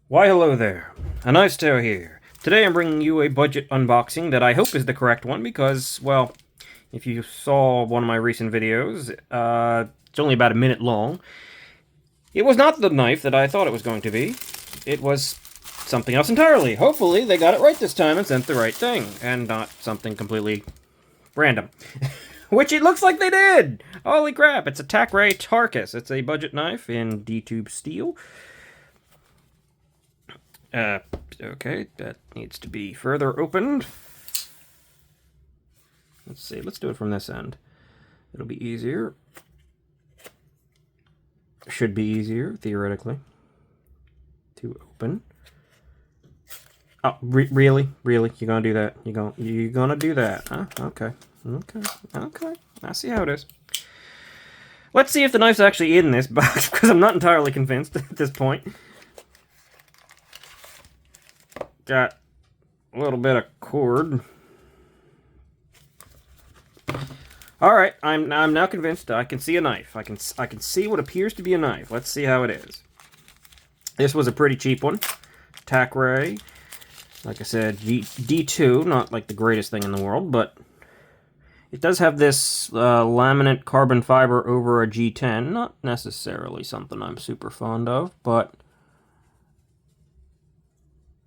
Why hello there, a nice Tao here. Today I'm bringing you a budget unboxing that I hope is the correct one because, well, if you saw one of my recent videos, it's only about a minute long. It was not the knife that I thought it was going to be. It was something else entirely. Hopefully they got it right this time and sent the right thing, and not something completely random. Which it looks like they did! Holy crap, it's a Tacray Tarcus. It's a budget knife in D-tube steel. Okay, that needs to be further opened. Let's see, let's do it from this end. It'll be easier. Should be easier, theoretically, to open. Oh, really? Really? You're gonna do that? You're gonna do that, huh? Okay. Okay. I see how it is. Let's see if the knife's actually in this box, because I'm not entirely convinced at this point. Got a little bit of cord. All right, I'm now convinced. I can see a knife. I can see what appears to be a knife. Let's see how it is. This was a pretty cheap one, Tacray. Like I said, D2, not like the greatest thing in the world, but it does have this laminate carbon fiber over a G10. Not necessarily something I'm super fond of, but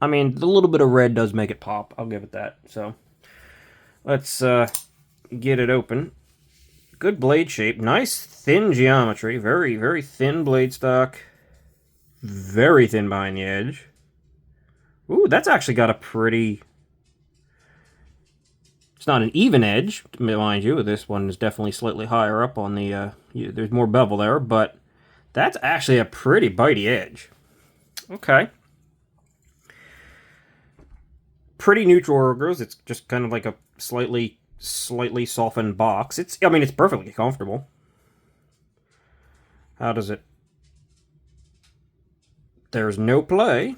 I mean, the little bit of red does make it pop. I'll give it that. So, let's get it open. Good blade shape. Nice thin geometry. Very, very thin blade stock. Very thin behind the edge. Ooh, that's actually got a pretty... It's not an even edge, mind you. This one is definitely slightly higher up on the... there's more bevel there, but that's actually a pretty bitey edge. Okay. Pretty neutral ergos. It's just kind of like a slightly softened box. I mean, it's perfectly comfortable. How does it... There's no play.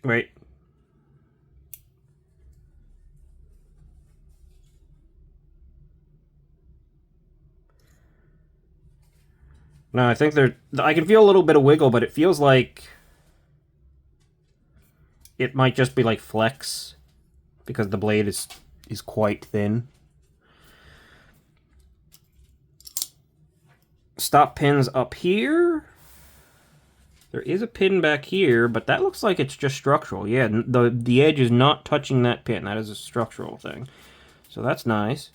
Wait. No, I think I can feel a little bit of wiggle, but it feels like it might just be like flex because the blade is quite thin. Stop pins up here. There is a pin back here, but that looks like it's just structural. Yeah, the edge is not touching that pin. That is a structural thing. So that's nice.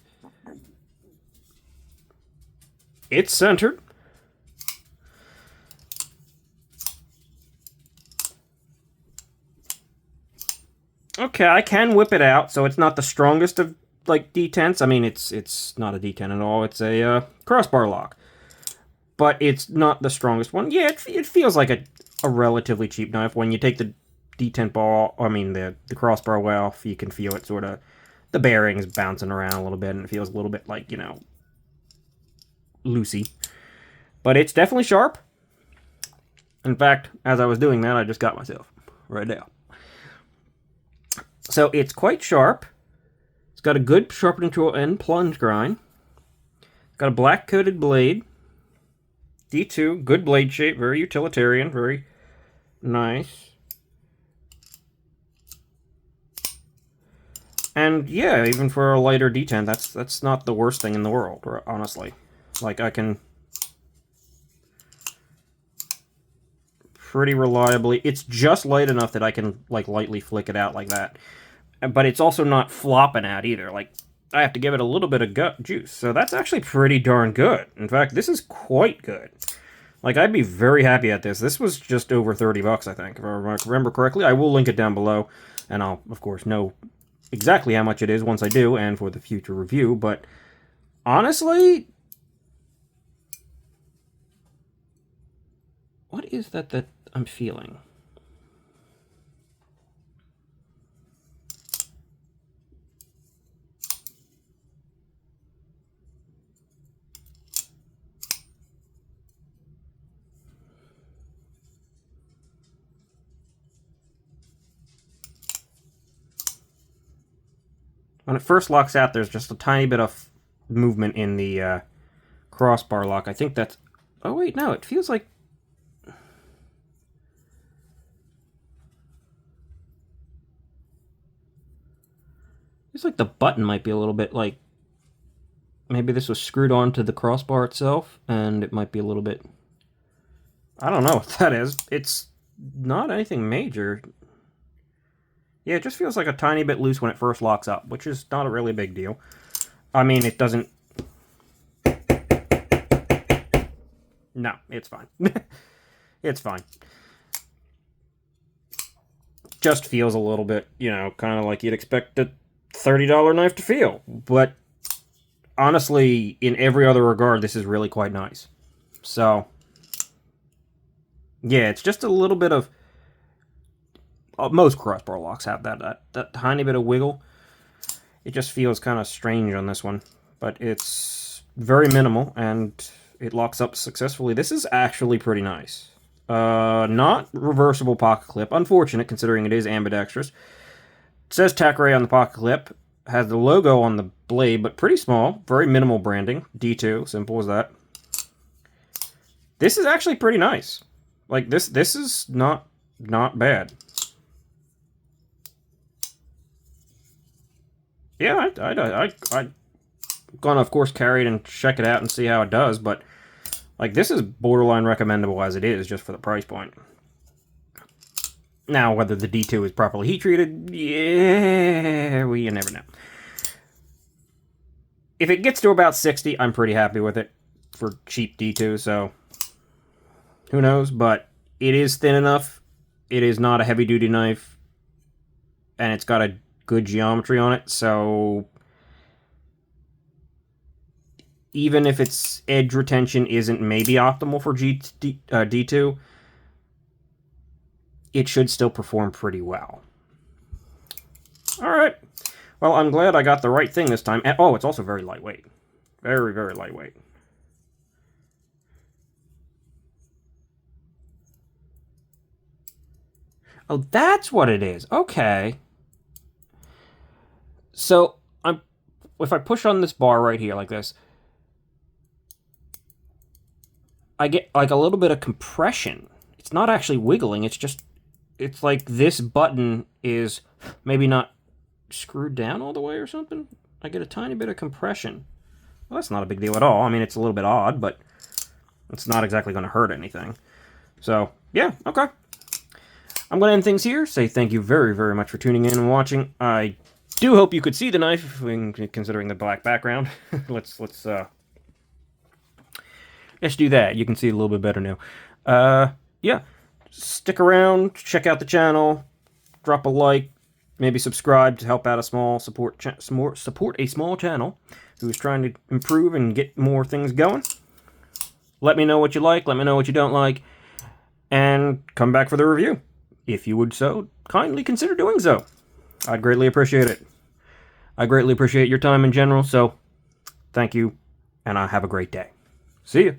It's centered. Okay, I can whip it out, so it's not the strongest of like detents. I mean, it's not a detent at all. It's a crossbar lock, but it's not the strongest one. Yeah, it feels like a relatively cheap knife. When you take the detent ball, I mean the crossbar off, you can feel it sort of the bearings bouncing around a little bit, and it feels a little bit like, you know, loosey. But it's definitely sharp. In fact, as I was doing that, I just got myself right now. So it's quite sharp. It's got a good sharpening tool and plunge grind. It's got a black coated blade. D2, good blade shape, very utilitarian, very nice. And yeah, even for a lighter detent, that's not the worst thing in the world, honestly. Like, I can pretty reliably... It's just light enough that I can, like, lightly flick it out like that. But it's also not flopping out either. Like, I have to give it a little bit of gut juice. So that's actually pretty darn good. In fact, this is quite good. Like, I'd be very happy at this. This was just over 30 bucks, I think, if I remember correctly. I will link it down below, and I'll, of course, know exactly how much it is once I do, and for the future review. But honestly, what is that I'm feeling? When it first locks out, there's just a tiny bit of movement in the crossbar lock. I think that's... Oh, wait, no, it feels like... Seems like the button might be a little bit like... Maybe this was screwed onto the crossbar itself, and it might be a little bit... I don't know what that is. It's not anything major. Yeah, it just feels like a tiny bit loose when it first locks up, which is not a really big deal. I mean, it doesn't... No, it's fine. It's fine. Just feels a little bit, you know, kind of like you'd expect a $30 knife to feel. But honestly, in every other regard, this is really quite nice. So, yeah, it's just a little bit of... most crossbar locks have that tiny bit of wiggle. It just feels kind of strange on this one. But it's very minimal, and it locks up successfully. This is actually pretty nice. Not reversible pocket clip. Unfortunate, considering it is ambidextrous. It says Tacray on the pocket clip. Has the logo on the blade, but pretty small. Very minimal branding. D2, simple as that. This is actually pretty nice. Like, this is not bad. Yeah, I'm gonna, of course, carry it and check it out and see how it does, but... Like, this is borderline recommendable as it is, just for the price point. Now, whether the D2 is properly heat-treated, yeah, well, you never know. If it gets to about 60, I'm pretty happy with it for cheap D2, so who knows, but it is thin enough. It is not a heavy-duty knife, and it's got a good geometry on it, so... Even if its edge retention isn't maybe optimal for D2, it should still perform pretty well. Alright. Well, I'm glad I got the right thing this time. And, oh, it's also very lightweight. Very, very lightweight. Oh, that's what it is. Okay. So, if I push on this bar right here like this, I get like a little bit of compression. It's not actually wiggling, it's like this button is maybe not screwed down all the way or something. I get a tiny bit of compression. Well, that's not a big deal at all. I mean, it's a little bit odd, but it's not exactly going to hurt anything. So, yeah, okay. I'm going to end things here. Say thank you very, very much for tuning in and watching. I do hope you could see the knife, considering the black background. Let's do that. You can see it a little bit better now. Yeah. Stick around. Check out the channel. Drop a like. Maybe subscribe to help out a small support a small channel who's trying to improve and get more things going. Let me know what you like. Let me know what you don't like. And come back for the review. If you would so kindly consider doing so. I'd greatly appreciate it. I greatly appreciate your time in general. So, thank you. And have a great day. See ya.